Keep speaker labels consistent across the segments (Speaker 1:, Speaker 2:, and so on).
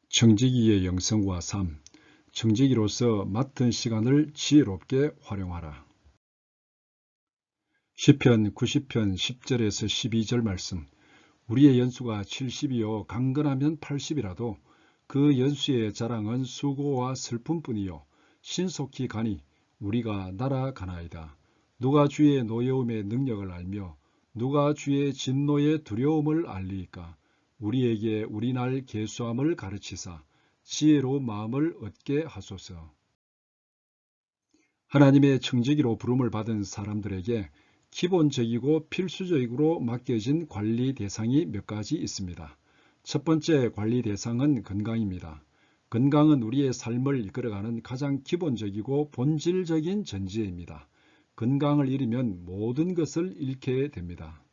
Speaker 1: 청지기의 영성과 삶, 청지기로서 맡은 시간을 지혜롭게 활용하라. 시편 90편 10절에서 12절 말씀. 우리의 연수가 70이요 강건하면 80이라도 그 연수의 자랑은 수고와 슬픔뿐이요 신속히 가니 우리가 날아가나이다. 누가 주의 노여움의 능력을 알며 누가 주의 진노의 두려움을 알리이까. 우리에게 우리날 계수함을 가르치사 지혜로운 마음을 얻게 하소서. 하나님의 청지기로 부름을 받은 사람들에게 기본적이고 필수적으로 맡겨진 관리 대상이 몇 가지 있습니다. 첫 번째 관리 대상은 건강입니다. 건강은 우리의 삶을 이끌어가는 가장 기본적이고 본질적인 전제입니다. 건강을 잃으면 모든 것을 잃게 됩니다.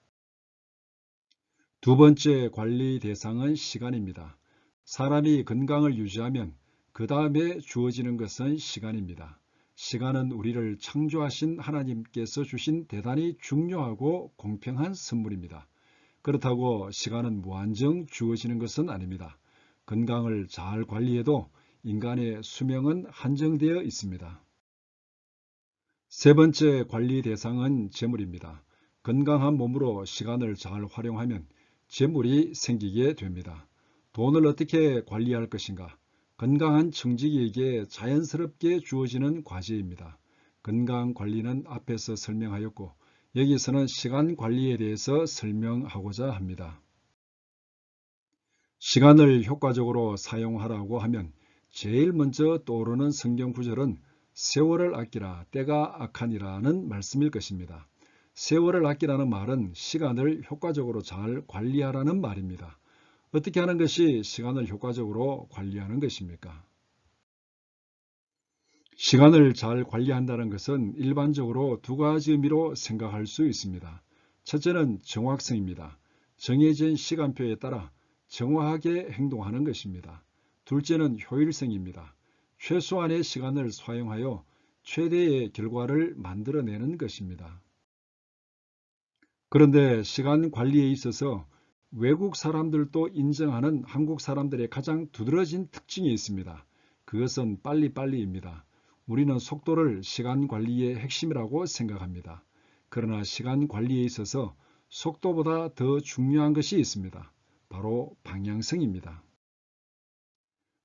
Speaker 1: 두 번째 관리 대상은 시간입니다. 사람이 건강을 유지하면 그 다음에 주어지는 것은 시간입니다. 시간은 우리를 창조하신 하나님께서 주신 대단히 중요하고 공평한 선물입니다. 그렇다고 시간은 무한정 주어지는 것은 아닙니다. 건강을 잘 관리해도 인간의 수명은 한정되어 있습니다. 세 번째 관리 대상은 재물입니다. 건강한 몸으로 시간을 잘 활용하면 재물이 생기게 됩니다. 돈을 어떻게 관리할 것인가? 건강한 청지기에게 자연스럽게 주어지는 과제입니다. 건강 관리는 앞에서 설명하였고 여기서는 시간 관리에 대해서 설명하고자 합니다. 시간을 효과적으로 사용하라고 하면 제일 먼저 떠오르는 성경 구절은 세월을 아끼라 때가 악하니라는 말씀일 것입니다. 세월을 아끼라는 말은 시간을 효과적으로 잘 관리하라는 말입니다. 어떻게 하는 것이 시간을 효과적으로 관리하는 것입니까? 시간을 잘 관리한다는 것은 일반적으로 두 가지 의미로 생각할 수 있습니다. 첫째는 정확성입니다. 정해진 시간표에 따라 정확하게 행동하는 것입니다. 둘째는 효율성입니다. 최소한의 시간을 사용하여 최대의 결과를 만들어내는 것입니다. 그런데 시간 관리에 있어서 외국 사람들도 인정하는 한국 사람들의 가장 두드러진 특징이 있습니다. 그것은 빨리빨리입니다. 우리는 속도를 시간 관리의 핵심이라고 생각합니다. 그러나 시간 관리에 있어서 속도보다 더 중요한 것이 있습니다. 바로 방향성입니다.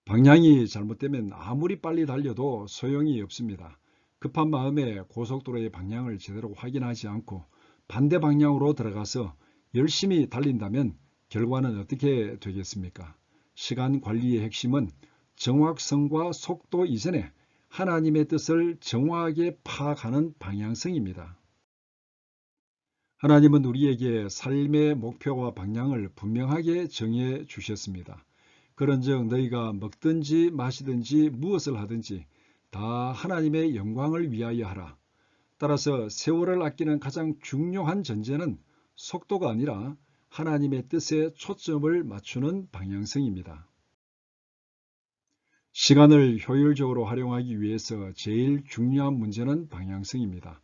Speaker 1: 방향이 잘못되면 아무리 빨리 달려도 소용이 없습니다. 급한 마음에 고속도로의 방향을 제대로 확인하지 않고 반대 방향으로 들어가서 열심히 달린다면 결과는 어떻게 되겠습니까? 시간 관리의 핵심은 정확성과 속도 이전에 하나님의 뜻을 정확하게 파악하는 방향성입니다. 하나님은 우리에게 삶의 목표와 방향을 분명하게 정해 주셨습니다. 그런즉 너희가 먹든지 마시든지 무엇을 하든지 다 하나님의 영광을 위하여 하라. 따라서 세월을 아끼는 가장 중요한 전제는 속도가 아니라 하나님의 뜻에 초점을 맞추는 방향성입니다. 시간을 효율적으로 활용하기 위해서 제일 중요한 문제는 방향성입니다.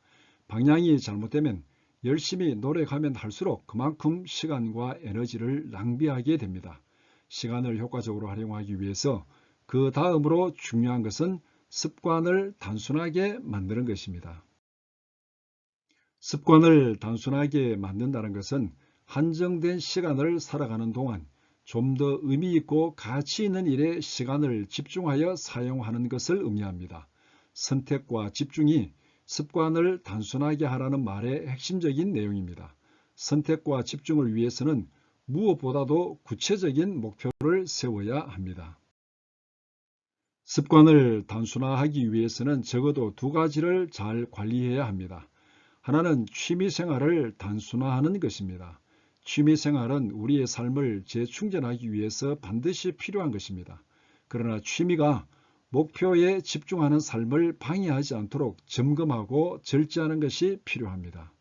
Speaker 1: 방향이 잘못되면 열심히 노력하면 할수록 그만큼 시간과 에너지를 낭비하게 됩니다. 시간을 효과적으로 활용하기 위해서 그 다음으로 중요한 것은 습관을 단순하게 만드는 것입니다. 습관을 단순하게 만든다는 것은 한정된 시간을 살아가는 동안 좀 더 의미 있고 가치 있는 일에 시간을 집중하여 사용하는 것을 의미합니다. 선택과 집중이 습관을 단순하게 하라는 말의 핵심적인 내용입니다. 선택과 집중을 위해서는 무엇보다도 구체적인 목표를 세워야 합니다. 습관을 단순화하기 위해서는 적어도 두 가지를 잘 관리해야 합니다. 하나는 취미생활을 단순화하는 것입니다. 취미생활은 우리의 삶을 재충전하기 위해서 반드시 필요한 것입니다. 그러나 취미가 목표에 집중하는 삶을 방해하지 않도록 점검하고 절제하는 것이 필요합니다.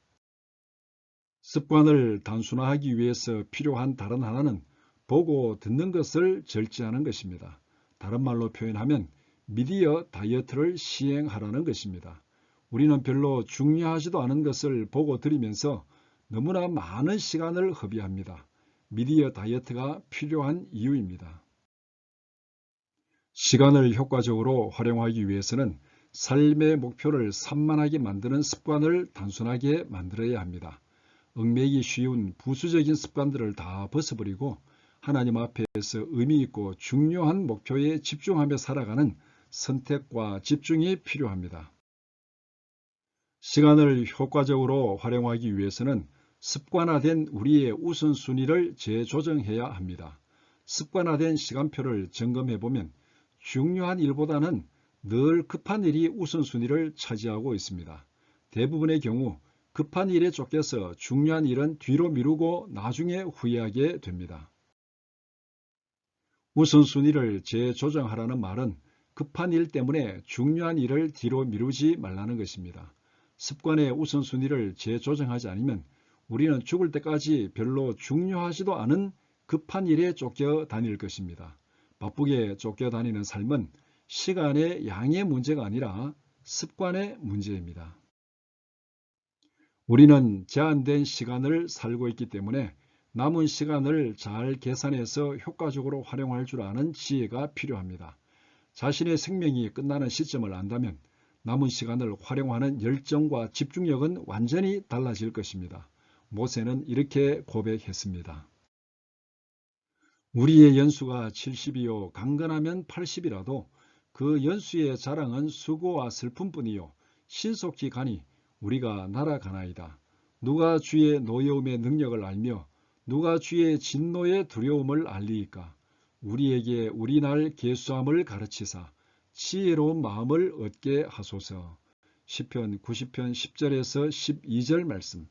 Speaker 1: 습관을 단순화하기 위해서 필요한 다른 하나는 보고 듣는 것을 절제하는 것입니다. 다른 말로 표현하면 미디어 다이어트를 시행하라는 것입니다. 우리는 별로 중요하지도 않은 것을 보고 들으면서 너무나 많은 시간을 허비합니다. 미디어 다이어트가 필요한 이유입니다. 시간을 효과적으로 활용하기 위해서는 삶의 목표를 산만하게 만드는 습관을 단순하게 만들어야 합니다. 얽매이기 쉬운 부수적인 습관들을 다 벗어버리고 하나님 앞에서 의미 있고 중요한 목표에 집중하며 살아가는 선택과 집중이 필요합니다. 시간을 효과적으로 활용하기 위해서는 습관화된 우리의 우선순위를 재조정해야 합니다. 습관화된 시간표를 점검해보면 중요한 일보다는 늘 급한 일이 우선순위를 차지하고 있습니다. 대부분의 경우 급한 일에 쫓겨서 중요한 일은 뒤로 미루고 나중에 후회하게 됩니다. 우선순위를 재조정하라는 말은 급한 일 때문에 중요한 일을 뒤로 미루지 말라는 것입니다. 습관의 우선순위를 재조정하지 않으면 우리는 죽을 때까지 별로 중요하지도 않은 급한 일에 쫓겨 다닐 것입니다. 바쁘게 쫓겨 다니는 삶은 시간의 양의 문제가 아니라 습관의 문제입니다. 우리는 제한된 시간을 살고 있기 때문에 남은 시간을 잘 계산해서 효과적으로 활용할 줄 아는 지혜가 필요합니다. 자신의 생명이 끝나는 시점을 안다면 남은 시간을 활용하는 열정과 집중력은 완전히 달라질 것입니다. 모세는 이렇게 고백했습니다. 우리의 연수가 70이요 강건하면 80이라도 그 연수의 자랑은 수고와 슬픔뿐이요 신속히 가니 우리가 날아가나이다. 누가 주의 노여움의 능력을 알며 누가 주의 진노의 두려움을 알리이까. 우리에게 우리 날 계수함을 가르치사 지혜로운 마음을 얻게 하소서. 시편 90편 10절에서 12절 말씀.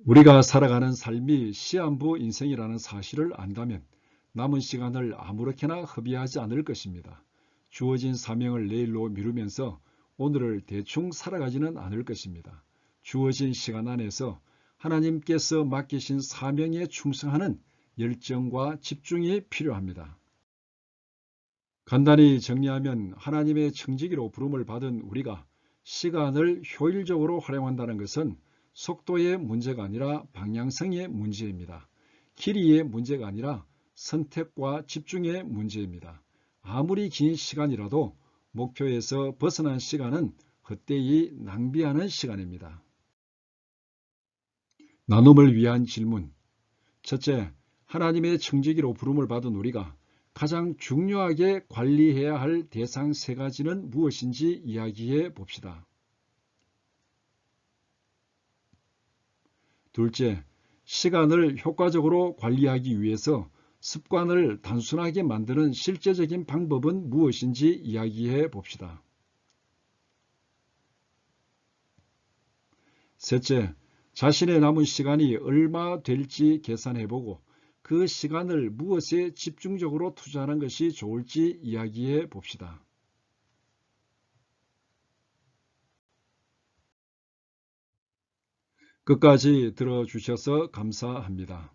Speaker 1: 우리가 살아가는 삶이 시한부 인생이라는 사실을 안다면 남은 시간을 아무렇게나 허비하지 않을 것입니다. 주어진 사명을 내일로 미루면서 오늘을 대충 살아가지는 않을 것입니다. 주어진 시간 안에서 하나님께서 맡기신 사명에 충성하는 열정과 집중이 필요합니다. 간단히 정리하면 하나님의 청지기로 부름을 받은 우리가 시간을 효율적으로 활용한다는 것은 속도의 문제가 아니라 방향성의 문제입니다. 길이의 문제가 아니라 선택과 집중의 문제입니다. 아무리 긴 시간이라도 목표에서 벗어난 시간은 헛되이 낭비하는 시간입니다. 나눔을 위한 질문. 첫째, 하나님의 청지기로 부름을 받은 우리가 가장 중요하게 관리해야 할 대상 3가지는 무엇인지 이야기해 봅시다. 둘째, 시간을 효과적으로 관리하기 위해서 습관을 단순하게 만드는 실제적인 방법은 무엇인지 이야기해 봅시다. 셋째, 자신의 남은 시간이 얼마 될지 계산해보고 그 시간을 무엇에 집중적으로 투자하는 것이 좋을지 이야기해 봅시다. 끝까지 들어주셔서 감사합니다.